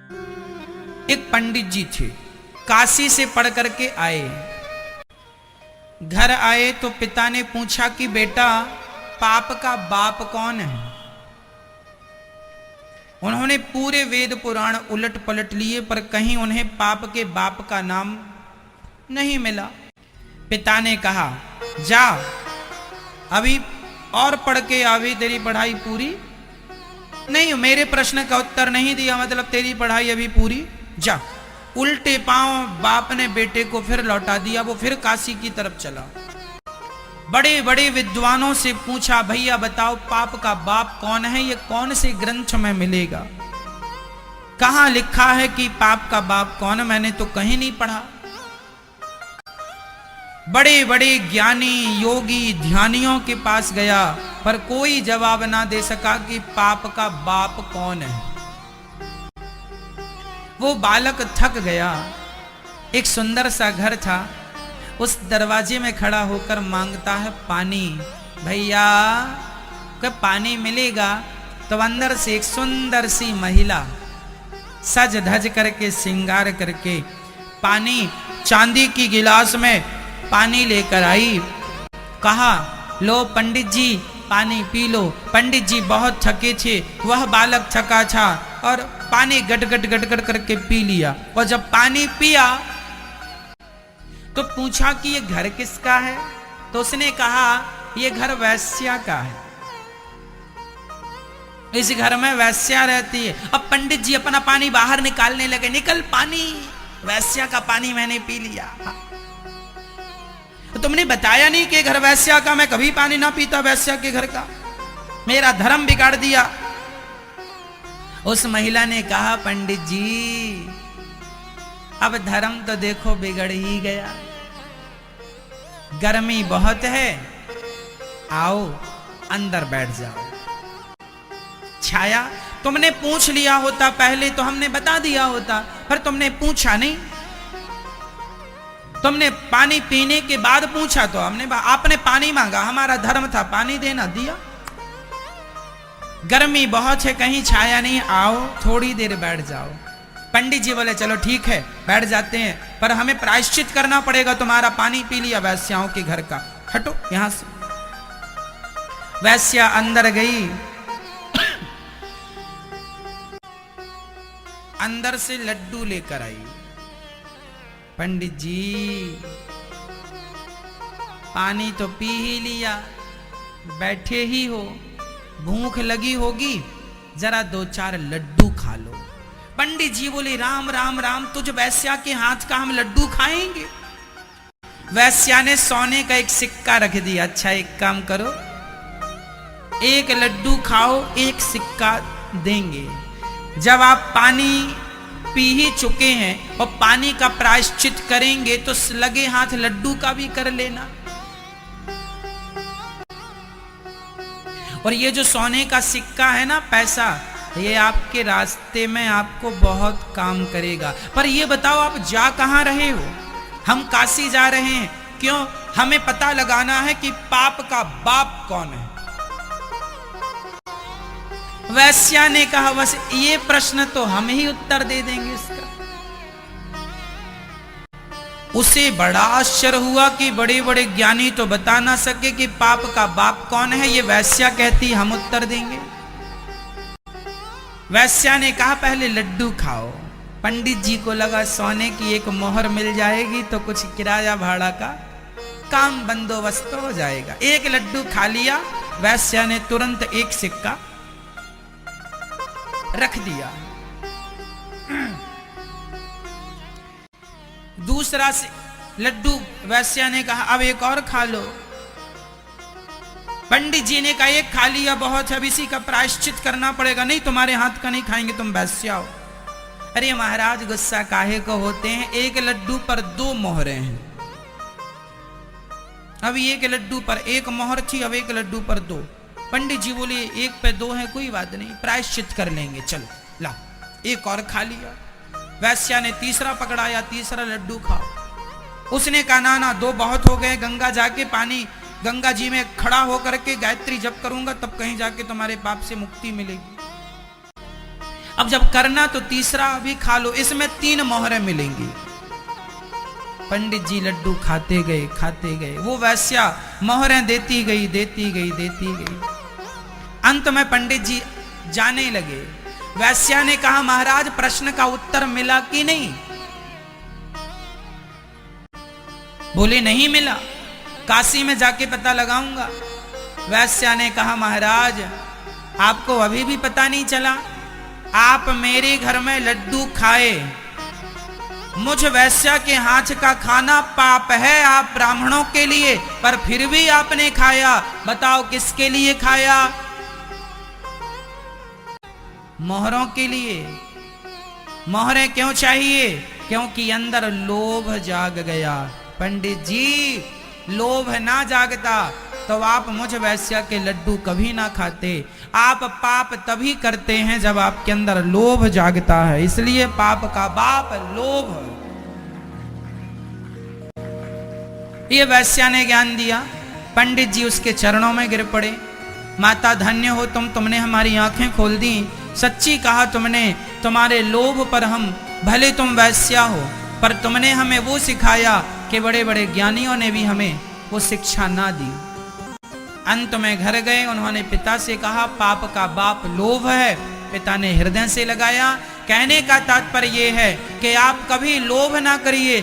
एक पंडित जी थे, काशी से पढ़ करके आए। घर आए तो पिता ने पूछा कि बेटा पाप का बाप कौन है। उन्होंने पूरे वेद पुराण उलट पलट लिए पर कहीं उन्हें पाप के बाप का नाम नहीं मिला। पिता ने कहा जा अभी और पढ़ के आवी, तेरी पढ़ाई पूरी नहीं, मेरे प्रश्न का उत्तर नहीं दिया मतलब तेरी पढ़ाई अभी पूरी, जा। उल्टे पांव बाप ने बेटे को फिर लौटा दिया। वो फिर काशी की तरफ चला। बड़े बड़े विद्वानों से पूछा भैया बताओ पाप का बाप कौन है, ये कौन से ग्रंथ में मिलेगा, कहां लिखा है कि पाप का बाप कौन है, मैंने तो कहीं नहीं पढ़ा। बड़े बड़े ज्ञानी योगी ध्यानियों के पास गया पर कोई जवाब ना दे सका कि पाप का बाप कौन है। वो बालक थक गया। एक सुंदर सा घर था, उस दरवाजे में खड़ा होकर मांगता है पानी। भैया क्या पानी मिलेगा? तो अंदर से एक सुंदर सी महिला सज धज करके श्रृंगार करके पानी चांदी की गिलास में पानी लेकर आई। कहा लो पंडित जी पानी पी लो। पंडित जी बहुत थके थे, वह बालक थका था और पानी गट गट गट गट करके पी लिया। और जब पानी पिया तो पूछा कि ये घर किसका है? तो उसने कहा ये घर वैश्या का है, इस घर में वैश्या रहती है। अब पंडित जी अपना पानी बाहर निकालने लगे, निकल पानी, वैश्या का पानी मैंने पी लिया। तो तुमने बताया नहीं कि घर वैश्या का, मैं कभी पानी ना पीता वैश्या के घर का, मेरा धर्म बिगाड़ दिया। उस महिला ने कहा पंडित जी अब धर्म तो देखो बिगड़ ही गया, गर्मी बहुत है, आओ अंदर बैठ जाओ। छाया तुमने पूछ लिया होता पहले तो हमने बता दिया होता, पर तुमने पूछा नहीं। तुमने पानी पीने के बाद पूछा तो आपने पानी मांगा, हमारा धर्म था पानी देना, दिया। गर्मी बहुत है, कहीं छाया नहीं, आओ थोड़ी देर बैठ जाओ। पंडित जी बोले चलो ठीक है बैठ जाते हैं, पर हमें प्रायश्चित करना पड़ेगा, तुम्हारा पानी पी लिया वैश्याओं के घर का, हटो यहां से। वैश्या अंदर गई, अंदर से लड्डू लेकर आई। पंडित जी पानी तो पी ही लिया, बैठे ही हो, भूख लगी होगी, जरा दो चार लड्डू खा लो। पंडित जी बोले राम राम राम, तुझ वैश्या के हाथ का हम लड्डू खाएंगे? वैश्या ने सोने का एक सिक्का रख दिया। अच्छा एक काम करो, एक लड्डू खाओ, एक सिक्का देंगे। जब आप पानी पी ही चुके हैं और पानी का प्रायश्चित करेंगे तो लगे हाथ लड्डू का भी कर लेना। और ये जो सोने का सिक्का है ना, पैसा, ये आपके रास्ते में आपको बहुत काम करेगा। पर ये बताओ आप जा कहां रहे हो? हम काशी जा रहे हैं। क्यों? हमें पता लगाना है कि पाप का बाप कौन है। वैश्या ने कहा बस ये प्रश्न तो हम ही उत्तर दे देंगे इसका। उसे बड़ा आश्चर्य हुआ कि बड़े बड़े ज्ञानी तो बता ना सके कि पाप का बाप कौन है, ये वैश्या कहती हम उत्तर देंगे। वैश्या ने कहा पहले लड्डू खाओ। पंडित जी को लगा सोने की एक मोहर मिल जाएगी तो कुछ किराया भाड़ा का काम बंदोबस्त हो जाएगा। एक लड्डू खा लिया, वैश्या ने तुरंत एक सिक्का रख दिया। दूसरा से लड्डू वैश्या ने कहा अब एक और खा लो। पंडित जी ने कहा एक खा लिया बहुत है, अब इसी का प्रायश्चित करना पड़ेगा। नहीं तुम्हारे हाथ का नहीं खाएंगे, तुम वैश्या हो। अरे महाराज गुस्सा काहे को होते हैं, एक लड्डू पर दो मोहरें हैं। अब एक लड्डू पर एक मोहर थी, अब एक लड्डू पर दो। पंडित जी बोले एक पे दो है, कोई बात नहीं, प्रायश्चित कर लेंगे, चलो ला। एक और खा लिया। वैश्या ने तीसरा पकड़ाया, तीसरा लड्डू खाओ। उसने कहा ना ना दो बहुत हो गए, गंगा जाके पानी गंगा जी में खड़ा होकर के गायत्री जप करूंगा तब कहीं जाके तुम्हारे पाप से मुक्ति मिलेगी। अब जब करना तो तीसरा भी खा लो, इसमें 3 मोहरें मिलेंगी। पंडित जी लड्डू खाते गए, वो वैश्या मोहरें देती गई। अंत में पंडित जी जाने लगे। वैश्या ने कहा, महाराज प्रश्न का उत्तर मिला कि नहीं? बोले नहीं मिला, काशी में जाके पता लगाऊंगा। वैश्या ने कहा, महाराज आपको अभी भी पता नहीं चला? आप मेरे घर में लड्डू खाए, मुझ वैश्या के हाथ का खाना पाप है आप ब्राह्मणों के लिए, पर फिर भी आपने खाया। बताओ किसके लिए खाया? मोहरों के लिए। मोहरें क्यों चाहिए? क्योंकि अंदर लोभ जाग गया। पंडित जी लोभ ना जागता तो आप मुझ वैश्या के लड्डू कभी ना खाते। आप पाप तभी करते हैं जब आपके अंदर लोभ जागता है, इसलिए पाप का बाप लोभ। ये वैश्या ने ज्ञान दिया। पंडित जी उसके चरणों में गिर पड़े। माता धन्य हो तुमने हमारी आंखें खोल दी। सच्ची कहा तुमने, तुम्हारे लोभ पर हम, भले तुम वैश्या हो पर तुमने हमें वो सिखाया कि बड़े बड़े ज्ञानियों ने भी हमें वो शिक्षा ना दी। अंत में घर गए, उन्होंने पिता से कहा पाप का बाप लोभ है। पिता ने हृदय से लगाया। कहने का तात्पर्य यह है कि आप कभी लोभ ना करिए,